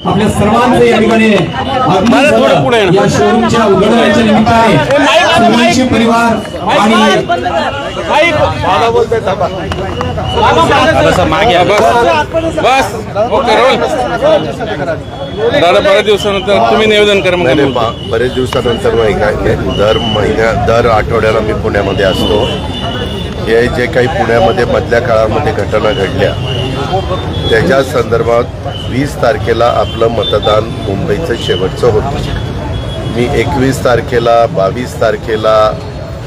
आपल्या सर्वांचे या ठिकाणी या शोरूमच्या उद्घाटनाच्या निमित्ताने सुरेश परिवार आणि बस दादा बरेच दिवसानंतर तुम्ही निवेदन करा. बरेच दिवसानंतर दर आठवड्याला मी पुण्यामध्ये असतो. हे जे काही पुण्यामध्ये मधल्या काळामध्ये घटना घडल्या त्याच्या संदर्भात 20 तारखेला आपलं मतदान मुंबईचं शेवटचं होतं. मी 21 तारखेला 22 तारखेला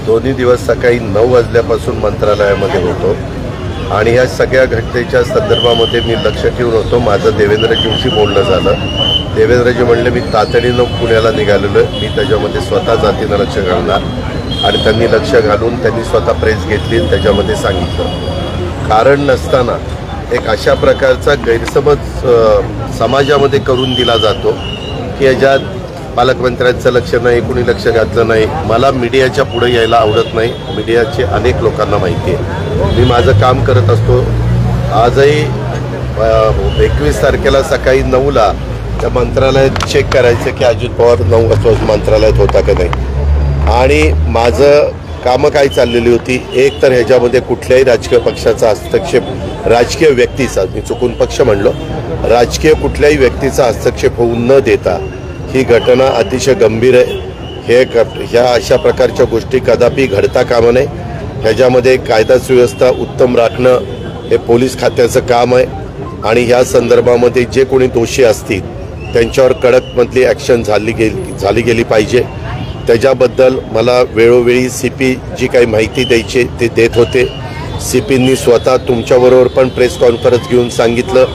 दोन्ही दिवस सकाळी 9 वाजल्यापासून मंत्रालयामध्ये होतो आणि या सगळ्या घटनेच्या संदर्भामध्ये मी लक्ष ठेवून होतो. माझं देवेंद्रजींशी बोलणं झालं. देवेंद्रजी म्हणले मी तातडीनं पुण्याला निघालेलो आहे, मी त्याच्यामध्ये स्वतः जातीनं लक्ष घालणार आणि त्यांनी लक्ष घालून त्यांनी स्वतः प्रेस घेतली. त्याच्यामध्ये सांगितलं कारण नसताना एक अशा प्रकारचा गैरसमज समाजामध्ये करून दिला जातो की याच्यात पालकमंत्र्यांचं लक्ष नाही, कुणी लक्ष घातलं नाही. मला मीडियाच्या पुढे यायला आवडत नाही. मीडियाचे अनेक लोकांना माहिती आहे. मी माझं काम करत असतो. आजही 21 तारखेला सकाळी 9ला त्या मंत्रालयात चेक करायचं की अजित पवार 9 वाजता मंत्रालयात होता का नाही आणि माझं कामं काय चाललेली होती. एक तर ह्याच्यामध्ये कुठल्याही राजकीय पक्षाचा हस्तक्षेप, राजकीय व्यक्तीचा, मी चुकून पक्ष म्हणलो, राजकीय कुठल्याही व्यक्तीचा हस्तक्षेप होऊ न देता ही घटना अतिशय गंभीर आहे. ह्या अशा प्रकारच्या गोष्टी कदापि घडता कामा नये. ह्याच्यामध्ये कायदा सुव्यवस्था उत्तम राखणं हे पोलीस खात्याचं काम आहे आणि ह्या संदर्भामध्ये जे कोणी दोषी असतील त्यांच्यावर कडकमधली ॲक्शन झाली गेली पाहिजे. त्याच्याबद्दल मला वेळोवेळी CP जी काही माहिती द्यायची ते देत होते. CPंनी स्वतः तुमच्याबरोबर पण प्रेस कॉन्फरन्स घेऊन सांगितलं.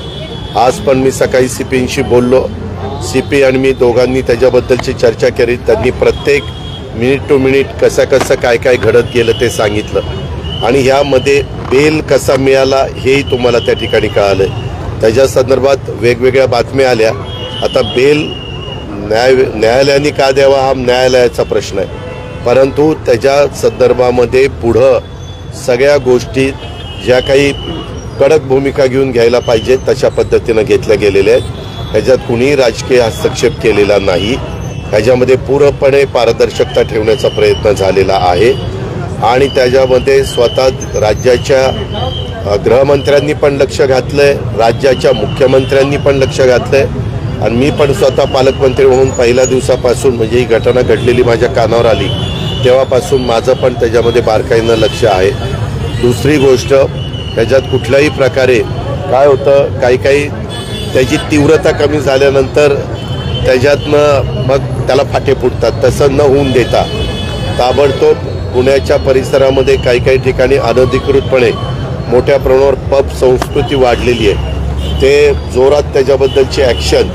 आज पण मी सकाळी CPंशी बोललो. CP आणि मी दोघांनी त्याच्याबद्दलची चर्चा केली. त्यांनी प्रत्येक मिनिट टू मिनिट कसं काय घडत गेलं ते सांगितलं आणि ह्यामध्ये बेल कसा मिळाला हेही तुम्हाला त्या ठिकाणी कळालं. त्याच्या संदर्भात वेगवेगळ्या बातम्या आल्या. आता बेल न्यायालयाने का द्यावा हा न्यायालयाचा प्रश्न आहे, परंतु त्याच्या संदर्भामध्ये पुढं सगळ्या गोष्टी ज्या काही कडक भूमिका घेऊन घ्यायला पाहिजेत तशा पद्धतीनं घेतल्या गेलेल्या आहेत. ह्याच्यात कुणीही राजकीय हस्तक्षेप केलेला नाही. ह्याच्यामध्ये पूर्णपणे पारदर्शकता ठेवण्याचा प्रयत्न झालेला आहे आणि त्याच्यामध्ये स्वतः राज्याच्या गृहमंत्र्यांनी पण लक्ष घातलंय, राज्याच्या मुख्यमंत्र्यांनी पण लक्ष घातलंय आणि मी पण स्वतः पालकमंत्री म्हणून पहिल्या दिवसापासून म्हणजे ही घटना घडलेली माझ्या कानावर आली तेव्हापासून माझं पण त्याच्यामध्ये बारकाईनं लक्ष आहे. दुसरी गोष्ट त्याच्यात कुठल्याही प्रकारे काय होतं, काही त्याची तीव्रता कमी झाल्यानंतर त्याच्यातनं मग त्याला फाटे फुटतात. तसं न होऊन देता ताबडतोब पुण्याच्या परिसरामध्ये काही ठिकाणी अनधिकृतपणे मोठ्या प्रमाणावर पब संस्कृती वाढलेली आहे. ते जोरात त्याच्याबद्दलची ॲक्शन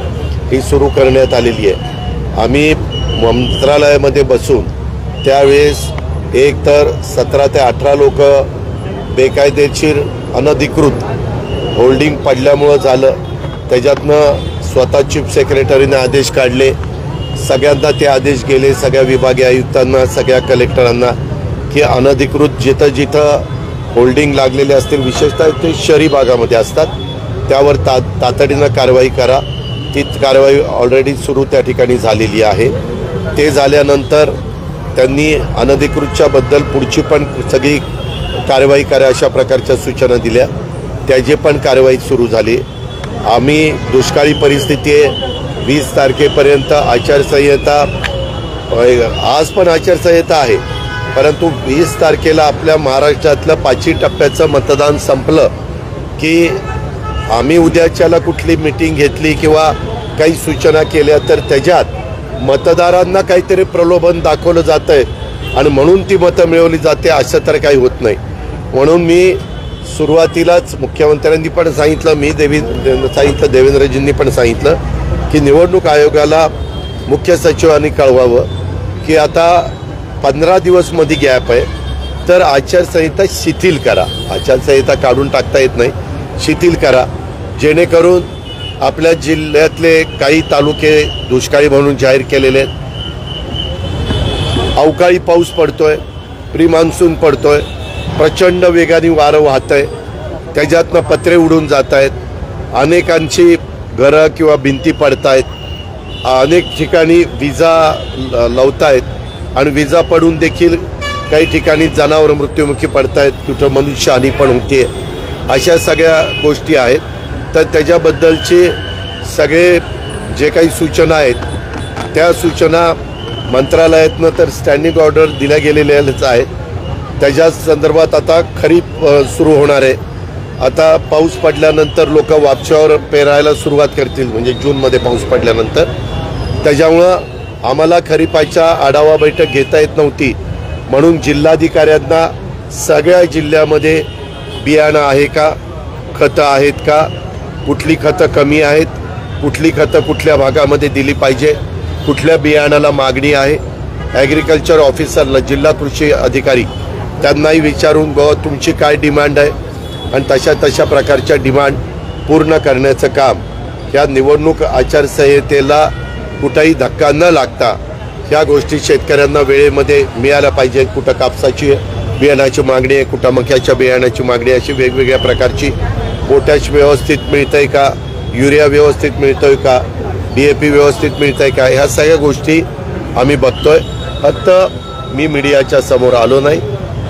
ही सुरू करण्यात आलेली आहे. आम्ही मंत्रालयामध्ये बसून त्यावेळेस एक तर 17 ते 18 लोक बेकायदेशीर अनधिकृत होल्डिंग पडल्यामुळं झालं. त्याच्यातनं स्वतः चीफ सेक्रेटरीने आदेश काढले. सगळ्यांना ते आदेश गेले, सगळ्या विभागीय आयुक्तांना, सगळ्या कलेक्टरांना की अनधिकृत जिथं होल्डिंग लागलेले असतील, विशेषतः ते शहरी भागामध्ये असतात, त्यावर तातडीनं कारवाई करा. ती कारवाई ऑलरेडी सुरू त्या ठिकाणी झालेली आहे. ते झाल्यानंतर त्यांनी अनधिकृतच्या बद्दल पुढची पण सगळी कारवाई करा अशा प्रकारच्या सूचना दिल्या. त्याची पण कारवाई सुरू झाली. आम्ही दुष्काळी परिस्थिती आहे, 20 तारखेपर्यंत आचारसंहिता, आज पण आचारसंहिता आहे, परंतु 20 तारखेला आपल्या महाराष्ट्रातलं 5 टप्प्याचं मतदान संपलं की आम्ही उद्याच्याला कुठली मीटिंग घेतली किंवा काही सूचना केल्या तर त्याच्यात मतदारांना काहीतरी प्रलोभन दाखवलं जातं आहे आणि म्हणून ती मतं मिळवली जाते असं तर काही होत नाही. म्हणून मी सुरुवातीलाच मुख्यमंत्र्यांनी पण सांगितलं, मी सांगितलं, देवेंद्रजींनी पण सांगितलं की निवडणूक आयोगाला मुख्य सचिवांनी कळवावं की आता 15 दिवस मध्ये गॅप आहे तर आचारसंहिता शिथिल करा. आचारसंहिता काढून टाकता येत नाही, शिथिल करा, जेणेकरून आपल्या जिल्ह्यातले काही तालुके दुष्काळी म्हणून जाहीर केलेले आहेत. अवकाळी पाऊस पडतोय, प्री मान्सून पडतोय, प्रचंड वेगाने वारं वाहतंय, त्याच्यातनं पत्रे उडून जात आहेत, अनेकांची घरं किंवा भिंती पडतायत, अनेक ठिकाणी विजा लावतायत आणि विजा पडून देखील काही ठिकाणी जनावर मृत्युमुखी पडतायत, कुठं मनुष्यहानी पण होते. अशा सगळ्या गोष्टी आहेत. तर त्याच्याबद्दलचे सगळे जे काही सूचना आहेत त्या सूचना मंत्रालयातनं तर स्टँडिंग ऑर्डर दिल्या गेलेल्याच आहेत. त्याच्या संदर्भात आता खरीप सुरू होणार आहे. आता पाऊस पडल्यानंतर लोक वापशावर पेरायला सुरुवात करतील, म्हणजे जूनमध्ये पाऊस पडल्यानंतर. त्याच्यामुळं आम्हाला खरीपाच्या आढावा बैठक घेता येत नव्हती, म्हणून जिल्हाधिकाऱ्यांना सगळ्या जिल्ह्यामध्ये बियाणं आहे का, खतं आहेत का, कुठली खतं कमी आहेत, कुठली खतं कुठल्या भागामध्ये दिली पाहिजे, कुठल्या बियाणाला मागणी आहे, ॲग्रिकल्चर ऑफिसरला, जिल्हा कृषी अधिकारी त्यांनाही विचारून तुमची काय डिमांड आहे आणि तशा प्रकारच्या डिमांड पूर्ण करण्याचं काम या निवडणूक आचारसंहितेला कुठंही धक्का न लागता ह्या गोष्टी शेतकऱ्यांना वेळेमध्ये मिळाल्या पाहिजे. कुठं कापसाची बियाणाची मागणी आहे, कुठं मक्याच्या बियाणाची मागणी आहे, अशी वेगवेगळ्या प्रकारची. पोटॅश व्यवस्थित मिळतंय का, युरिया व्यवस्थित मिळतोय का, DAP व्यवस्थित मिळतंय का, ह्या सगळ्या गोष्टी आम्ही बघतोय. फक्त मी मीडियाच्या समोर आलो नाही,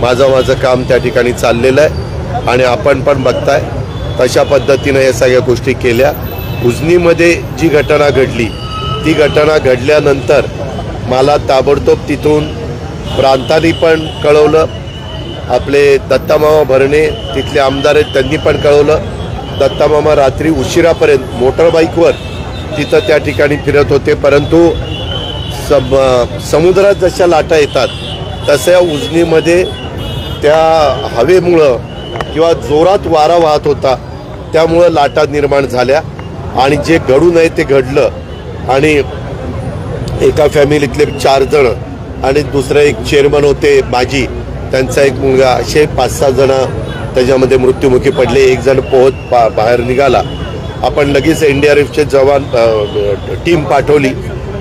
माझं काम त्या ठिकाणी चाललेलं आहे आणि आपण पण बघताय तशा पद्धतीनं या सगळ्या गोष्टी केल्या. उजनीमध्ये जी घटना घडली ती घटना घडल्यानंतर मला ताबडतोब तिथून प्रांतांनी पण कळवलं, आपले दत्तामामा भरणे तिथले आमदार आहेत त्यांनी पण कळवलं. दत्तामामा रात्री उशिरापर्यंत मोटरबाईकवर तिथं त्या ठिकाणी फिरत होते, परंतु समुद्रात जशा लाटा येतात तशा उजनीमध्ये त्या हवेमुळं किंवा जोरात वारा वाहत होता त्यामुळं लाटा निर्माण झाल्या आणि जे घडू नये ते घडलं. आणि एका फॅमिलीतले 4 जण आणि दुसरे एक चेअरमन होते माजी, त्यांचा एक मुलगा, असे 5-6 जण त्याच्यामध्ये मृत्युमुखी पडले. एक जण पोहत बाहेर निघाला. आपण लगेच NDRFचे जवान टीम पाठवली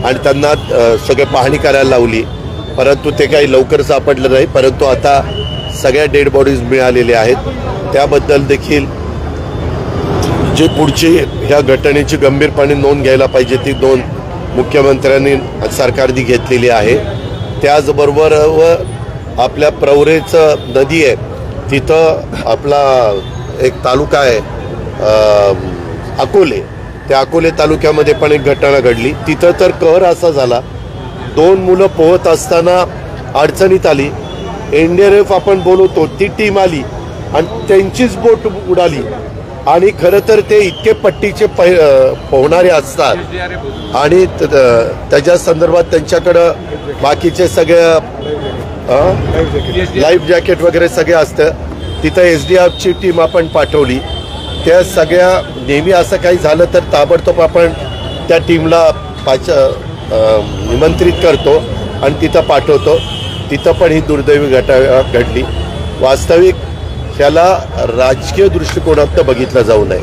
आणि त्यांना सगळे पाहणी करायला लावली, परंतु ते काही लवकर सापडलं नाही. परंतु आता सगळ्या डेड बॉडीज मिळालेले आहेत. त्याबद्दल देखील जे पुढची ह्या घटनेची गंभीरपणे नोंद घ्यायला पाहिजे ती नोंद मुख्यमंत्र्यांनी सरकारने घेतलेली आहे. त्याचबरोबर आपल्या प्रवरेचं नदी आहे तिथं आपला एक तालुका आहे अकोले, त्या अकोले तालुक्यामध्ये पण एक घटना घडली. तिथं तर कहर असा झाला, 2 मुलं पोहत असताना अडचणीत आली. NDRF आपण बोलवतो ती टीम आली आणि त्यांचीच बोट उडाली. आणि खरं तर ते इतके पट्टीचे पोहणारे असतात आणि त्याच्या संदर्भात त्यांच्याकडं बाकीचे सगळे लाईफ जॅकेट वगैरे सगळे असतं. तिथं SDRFची टीम आपण पाठवली. त्या सगळ्या नेहमी असं काही झालं तर ताबडतोब आपण त्या टीमला निमंत्रित करतो आणि तिथं पाठवतो. तिथं पण ही दुर्दैवी घटना घडली. वास्तविक ह्याला राजकीय दृष्टिकोनातून बघितलं जाऊ नये.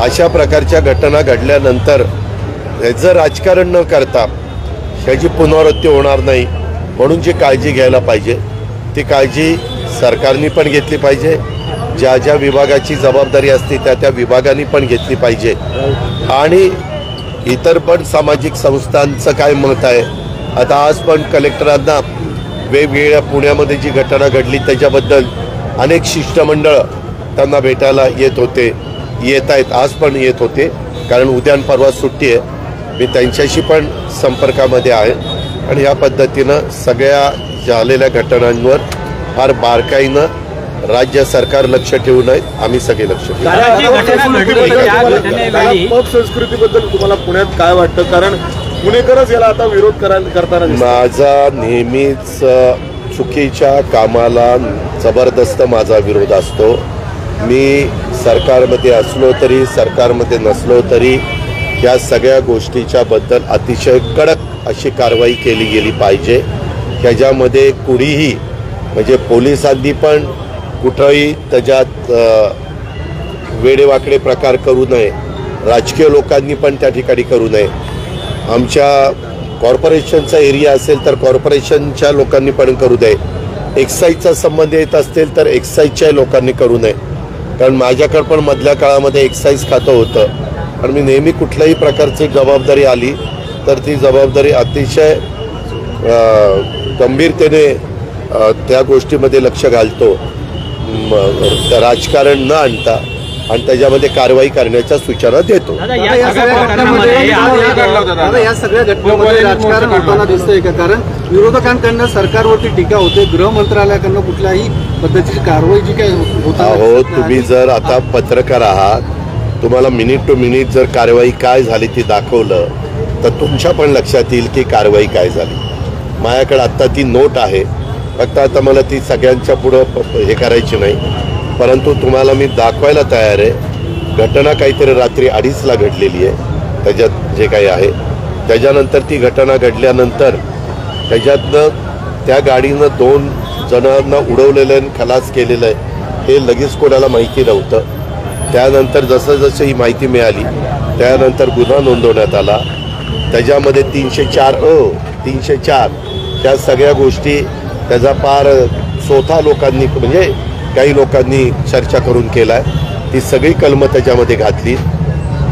अशा प्रकारच्या घटना घडल्यानंतर ह्याचं राजकारण न करता ह्याची पुनरावृत्ती होणार नाही म्हणून जी काळजी घ्यायला पाहिजे ती काळजी सरकारने पण घेतली पाहिजे. ज्या ज्या विभागाची जबाबदारी असते त्या विभागांनी पण घेतली पाहिजे. आणि इतर पण सामाजिक संस्थांचं काय मत आहे. आता आज पण कलेक्टरांना वेगवेगळ्या पुण्यामध्ये जी घटना घडली त्याच्याबद्दल अनेक शिष्टमंडळ त्यांना भेटायला येत आहेत. आज पण येत होते, कारण उद्या परवा सुट्टी आहे. मी त्यांच्याशी पण संपर्कामध्ये आहे आणि या पद्धतीनं सगळ्या झालेल्या घटनांवर फार बारकाईनं राज्य सरकार लक्ष ठेवू नये, आम्ही सगळे लक्ष ठेवू. पब संस्कृतीबद्दल तुम्हाला पुण्यात काय वाटतं, कारण पुणेकरच याला आता विरोध करताना माझा नेहमीच चुकीच्या कामाला जबरदस्त माझा विरोध असतो. मी सरकारमध्ये असलो तरी सरकारमध्ये नसलो तरी या सगळ्या गोष्टीच्या बद्दल अतिशय कडक अशी कारवाई केली गेली पाहिजे. ह्याच्यामध्ये कुणीही म्हणजे पोलिसांनी पण कुठंही त्याच्यात वेडेवाकडे प्रकार करू नये, राजकीय लोकांनी पण त्या ठिकाणी करू नये. आमच्या कॉर्पोरेशनचा एरिया असेल तर कॉर्पोरेशनच्या लोकांनी पण करू नये. एक्साईजचा संबंध येत असतील तर एक्साईजच्या लोकांनी करू नये, कारण माझ्याकडं पण मधल्या काळामध्ये एक्साईज खातं होतं कारण मी नेहमी कुठल्याही प्रकारची जबाबदारी आली तर ती जबाबदारी अतिशय गंभीरतेने त्या गोष्टीमध्ये लक्ष घालतो, राजकारण न आणता, आणि त्याच्यामध्ये कारवाई करण्याच्या सूचना देतो. या सगळ्या घटनांमध्ये राजकारण होताना दिसतंय का? कारण विरोधकांकडनं सरकारवरती टीका होते, गृह मंत्रालयाकडनं कुठल्याही पद्धतीची कारवाई जी काय होत हो, तुम्ही जर आता पत्रकार आहात, तुम्हाला मिनिट टू मिनिट जर कारवाई काय झाली ती दाखवलं तर तुमच्या पण लक्षात येईल की कारवाई काय झाली. माझ्याकडे आत्ता ती नोट आहे, फक्त आता मला ती सगळ्यांच्या पुढं हे करायची नाही, परंतु तुम्हाला मी दाखवायला तयार आहे. घटना काहीतरी रात्री 2:30ला घडलेली आहे त्याच्यात जे काही आहे. त्याच्यानंतर ती घटना घडल्यानंतर त्याच्यातनं त्या गाडीनं 2 जणांना उडवलेलं आणि खलास केलेलं आहे हे लगेच कोणाला माहिती नव्हतं. त्यानंतर जसं जसं ही माहिती मिळाली त्यानंतर गुन्हा नोंदवण्यात आला. त्याच्यामध्ये 304 त्या सगळ्या गोष्टी त्याचा पार स्वतः लोकांनी म्हणजे काही लोकांनी चर्चा करून केला आहे. ती सगळी कलमं त्याच्यामध्ये घातली.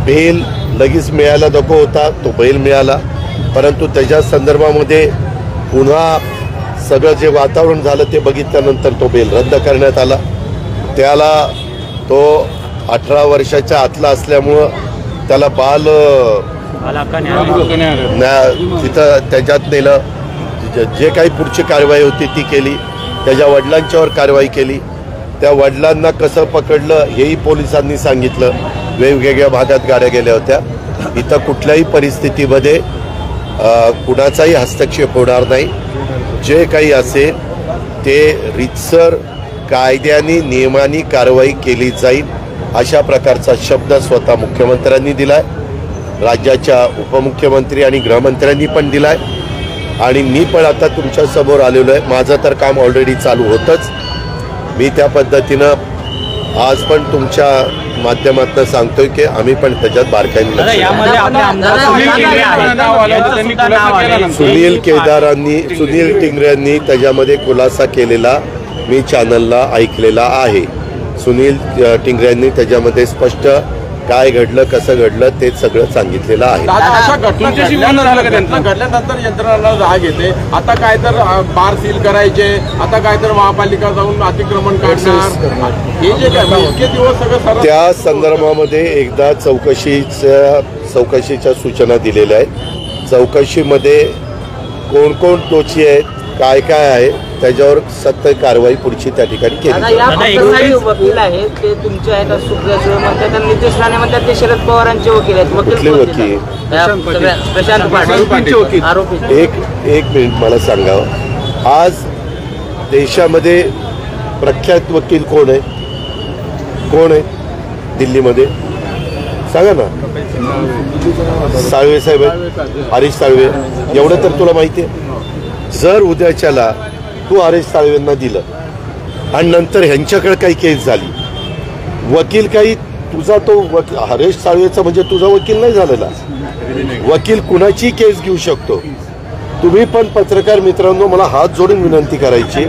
बेल लगेच मिळायला नको होता, तो बेल मिळाला, परंतु त्याच्या संदर्भामध्ये पुन्हा सगळं जे वातावरण झालं ते बघितल्यानंतर तो बेल रद्द करण्यात आला. त्याला तो 18 वर्षाच्या आतला असल्यामुळं त्याला तिथं त्याच्यात नेलं. जे काही पुढची कारवाई होती ती केली. त्याच्या वडिलांच्यावर कारवाई केली. त्या वडिलांना कसं पकडलं हेही पोलिसांनी सांगितलं. वेगवेगळ्या भागात गाड्या गेल्या होत्या. इथं कुठल्याही परिस्थितीमध्ये कुणाचाही हस्तक्षेप होणार नाही. जे काही असेल ते रीतसर कायद्याने नियमाने कारवाई केली जाईल अशा प्रकारचा शब्द स्वतः मुख्यमंत्र्यांनी दिलाय, राज्याच्या उपमुख्यमंत्री आणि गृहमंत्र्यांनी पण दिलाय, आणि मी पण आता तुमच्या समोर आलेलो आहे. माझं तर काम ऑलरेडी चालू होतंच. मी त्या पद्धतीनं आज पण तुमच्या माध्यमातून सांगतोय की आम्ही पण त्याच्यात बारकाईने सुनील टिंगऱ्यांनी त्याच्यामध्ये खुलासा केलेला मी चॅनलला ऐकलेला आहे. सुनील टिंगऱ्यांनी त्याच्यामध्ये स्पष्ट काय घडलं कसं घडलं ते सगळं सांगितलेलं आहे. घडल्यानंतर यंत्रणाला राग येते. आता काय तर बार सील करायचे, आता काय तर महापालिका जाऊन अतिक्रमण काढणार, हे जे काय इतके दिवस सगळं त्या संदर्भामध्ये एकदा चौकशीच्या सूचना दिलेल्या आहेत. चौकशीमध्ये कोण कोण दोषी आहेत, काय काय आहे त्याच्यावर सत्य कारवाई पुढची त्या ठिकाणी केली. वकील आहेत ते तुमचे आहेत सुप्रिया म्हणतात, नितेश राणे म्हणतात ते शरद पवारांचे वकील आहेत. कुठले वकील? प्रशांत पाटील आरोपी. एक मिनिट मला सांगावं, आज देशामध्ये प्रख्यात वकील कोण आहे? दिल्लीमध्ये सांगा ना. साळवे साहेब आहेत, हरीश साळवे. एवढं तर तुला माहिती आहे. जर उद्याच्याला तू हरीश साळवेंना दिलं आणि नंतर ह्यांच्याकडे काही केस झाली, वकील काही तुझा तो हरीश साळवेचा म्हणजे तुझा वकील नाही झालेला. वकील कुणाची केस घेऊ शकतो. तुम्ही पण पत्रकार मित्रांनो मला हात जोडून विनंती करायची,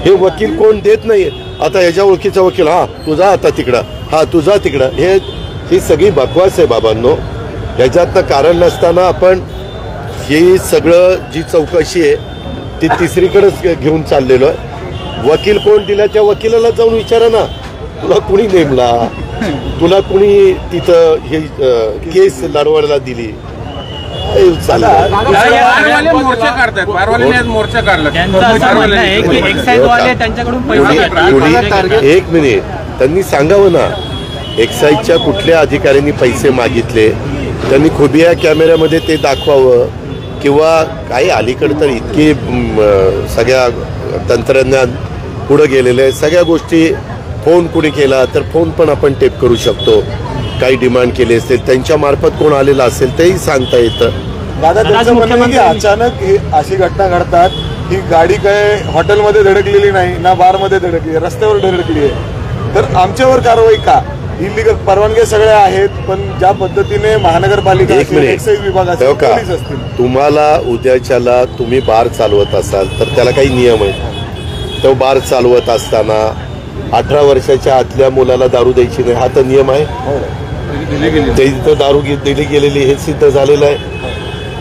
हे वकील कोण देत नाही. आता ह्याच्या ओळखीचा वकील, हा तुझा आता तिकडं, हा तुझा तिकडं, ही सगळी बकवास आहे बाबांनो. ह्याच्यातनं कारण नसताना आपण ही सगळं जी चौकशी आहे ती तिसरीकडेच घेऊन चाललेलो आहे. वकील कोण दिला त्या वकिलाला जाऊन विचारा ना, तुला कुणी नेमला, तुला कुणी तिथं हे केस लढवायला दिली. एक मिनिट, त्यांनी सांगावं ना एक्साईजच्या कुठल्या अधिकाऱ्यांनी पैसे मागितले, त्यांनी खुबिया कॅमेऱ्यामध्ये ते दाखवावं. किंवा काही अलीकडे तर इतकी सगळ्या तंत्रज्ञान पुढं गेलेलं आहे. सगळ्या गोष्टी फोन कुणी केला तर फोन पण आपण टेप करू शकतो. काही डिमांड केली असेल त्यांच्या मार्फत कोण आलेला असेल तेही सांगता येतं. दादा त्यांचं म्हणणं म्हणजे अचानक ही अशी घटना घडतात, ही गाडी काय हॉटेलमध्ये धडकलेली नाही ना बारमध्ये धडकली, रस्त्यावर धडकली आहे, तर आमच्यावर कारवाई का? इलिगल परवानग्या सगळ्या आहेत, पण ज्या पद्धतीने महानगरपालिका एक्साईज विभाग असतील, तुम्हाला उद्याच्याला तुम्ही बार चालवत असाल तर त्याला काही नियम आहेत. तो बार चालवत असताना 18 वर्षाच्या आतल्या मुलाला दारू द्यायची नाही हा तर नियम आहे. ते इथं दारू दिली गेलेली हे सिद्ध झालेलं आहे.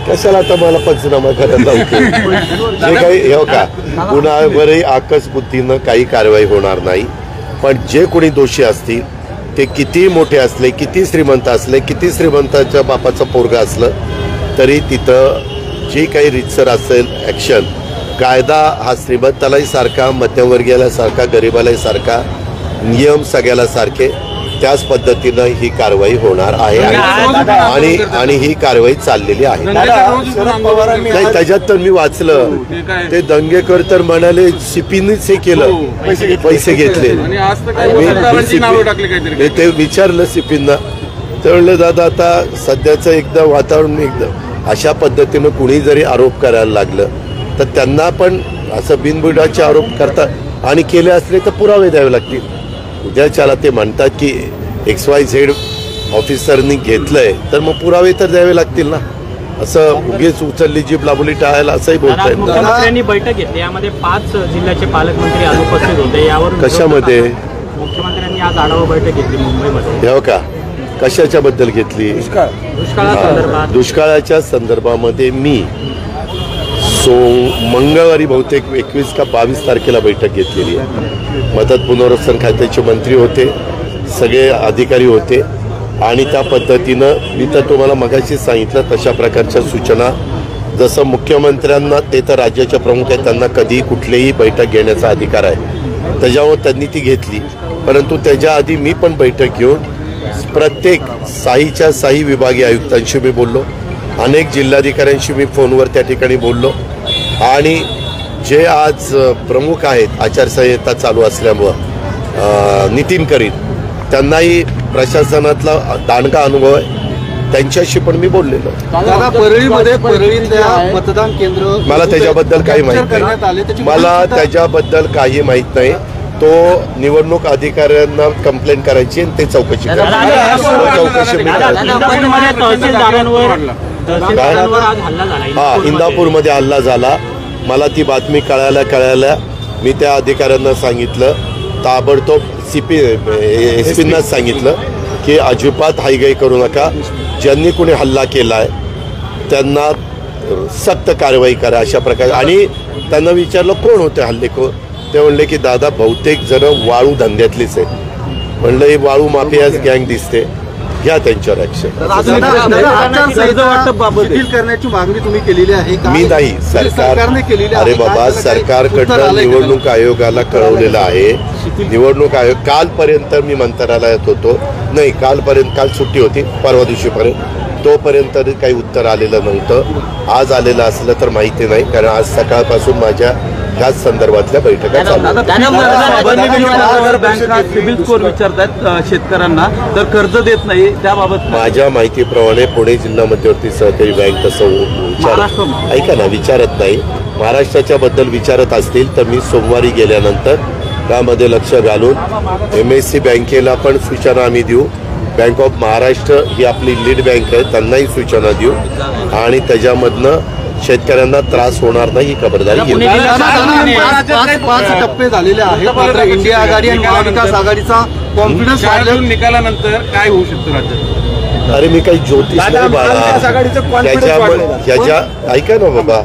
कशाला आता मला पंचनामा करायला लावतो? जे काही हे का कुणावरही आकस बुद्धीनं काही कारवाई होणार नाही. पण जे कोणी दोषी असतील ते किती मोठे असले, किती श्रीमंत असले, किती श्रीमंताच्या बापाचं पोरगा असलं तरी तिथं जी काही रितसर असेल ॲक्शन, कायदा हा श्रीमंतालाही सारखा, मध्यमवर्गीयाला सारखा, गरिबालाही सारखा, नियम सगळ्याला सारखे, त्याच पद्धतीनं ही कारवाई होणार आहे आणि ही कारवाई चाललेली आहे. नाही त्याच्यात तर मी वाचलं ते दंगेकर तर म्हणाले सीपीनीच हे केलं, पैसे घेतले. ते विचारलं सीपींना तर म्हणलं दादा आता सध्याचं एकदम वातावरण एकदम अशा पद्धतीनं कुणी जरी आरोप करायला लागलं तर त्यांना पण असं बिनबुडाचे आरोप करतात आणि केले असले तर पुरावे द्यावे लागतील. उद्याच्याला ते म्हणतात की XYZ ऑफिसरनी घेतलंय तर मग पुरावे तर द्यावे लागतील ना. असं उगीच उचलली जीभ लाभली टाळायला असंही बोलताय. मुख्यमंत्र्यांनी बैठक घेतली, यामध्ये 5 जिल्ह्याचे पालकमंत्री अनुपस्थित होते. यावर कशामध्ये मुख्यमंत्र्यांनी आज आढावा बैठक घेतली मुंबईमध्ये. हो का? कशाच्या बद्दल घेतली? दुष्काळासंदर्भात. दुष्काळाच्या संदर्भामध्ये मी मंगळवारी बहुतेक 21 का 22 तारखेला बैठक घेतलेली आहे. मदत पुनर्वसन खात्याचे मंत्री होते, सगळे अधिकारी होते आणि त्या पद्धतीनं मी तर तुम्हाला मगाशी सांगितलं तशा प्रकारच्या सूचना, जसं मुख्यमंत्र्यांना ते तर राज्याचे प्रमुख आहेत, त्यांना कधी कुठलीही बैठक घेण्याचा अधिकार आहे, त्याच्यामुळे त्यांनी ती घेतली. परंतु त्याच्या आधी मी पण बैठक घेऊन प्रत्येक साहीच्या साही विभागीय आयुक्तांशी मी बोललो, अनेक जिल्हाधिकाऱ्यांशी मी फोनवर त्या ठिकाणी बोललो आणि जे आज प्रमुख आहेत आचारसंहिता चालू असल्यामुळं नितीन करीत त्यांनाही प्रशासनातला दांडगा अनुभव आहे, त्यांच्याशी पण मी बोललेलो. परळीमध्ये मतदान केंद्र मला त्याच्याबद्दल काही माहित नाही. मला त्याच्याबद्दल काही माहित नाही. तो निवडणूक अधिकाऱ्यांना कंप्लेंट करायची आणि ते चौकशी हा इंदापूरमध्ये हल्ला झाला. मला ती बातमी कळायला मी त्या अधिकाऱ्यांना सांगितलं, ताबडतोब SP-नाच सांगितलं की अजिबात हायगाई करू नका, ज्यांनी कोणी हल्ला केलाय त्यांना सक्त कारवाई करा अशा प्रकारे. आणि त्यांना विचारलं कोण होते हल्लेखोर, ते म्हणले की दादा बहुतेक जण वाळू धंद्यातलीच आहे. म्हणलं ही वाळू माफियाच गँग दिसते, घ्या त्यांच्यावर ऍक्शन. करण्याची मागणी तुम्ही केलेली आहे? मी नाही, सरकारने केलेली. अरे बाबा, सरकारकडनं निवडणूक आयोगाला कळवलेलं आहे. निवडणूक आयोग कालपर्यंत मी मंत्रालयात होतो, नाही काल सुट्टी होती, परवा दिवशीपर्यंत, तोपर्यंत काही उत्तर आलेलं नव्हतं. आज आलेलं असलं तर माहिती नाही, कारण आज सकाळपासून माझ्या ह्याच संदर्भातल्या बैठका चालू. बँका सिबिल स्कोर विचारतात शेतकऱ्यांना, तर कर्ज देत नाही, त्याबाबत माझ्या माहितीप्रमाणे पुणे जिल्हा मध्यवर्ती सहकारी बँक तसं ऐका ना विचारत नाही. महाराष्ट्राच्या बद्दल विचारत असतील तर मी सोमवारी गेल्यानंतर त्यामध्ये लक्ष घालून MSC बँकेला पण सूचना आम्ही देऊ, बँक ऑफ महाराष्ट्र ही आपली लीड बँक आहे त्यांनाही सूचना देऊ आणि त्याच्यामधनं शेतकऱ्यांना त्रास होणार नाही ही खबरदारी घेऊ. 5 टप्पे झालेले आहेत, मात्र इंडिया आघाडी आणि महाविकास आघाडीचा कॉन्फिडन्स निकालानंतर काय होऊ शकतो राज्यात? अरे मी काही ज्योतिष नाही बाळा, त्याच्या ऐका ना बाबा,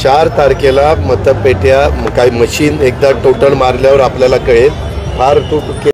4 तारखेला मतपेट्या काही मशीन एकदा टोटल मारल्यावर आपल्याला कळेल. फार